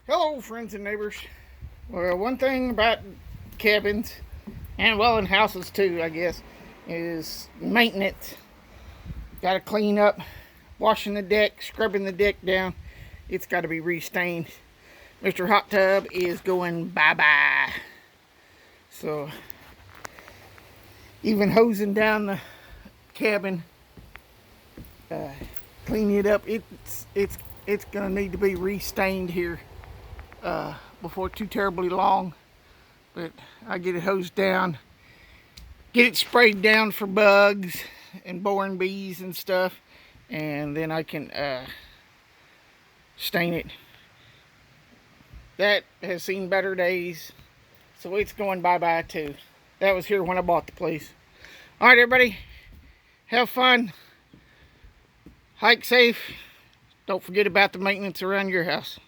Hello, friends and neighbors. Well, one thing about cabins, and well, in houses too, I guess, is maintenance. Got to clean up, washing the deck, scrubbing the deck down. It's got to be restained. Mr. Hot Tub is going bye-bye. So, even hosing down the cabin, cleaning it up, it's gonna need to be restained here before too terribly long. But I get it hosed down, get it sprayed down for bugs and boring bees and stuff, and then I can stain it. That has seen better days, so it's going bye-bye too. That was here when I bought the place. All right, everybody, have fun, hike safe. Don't forget about the maintenance around your house.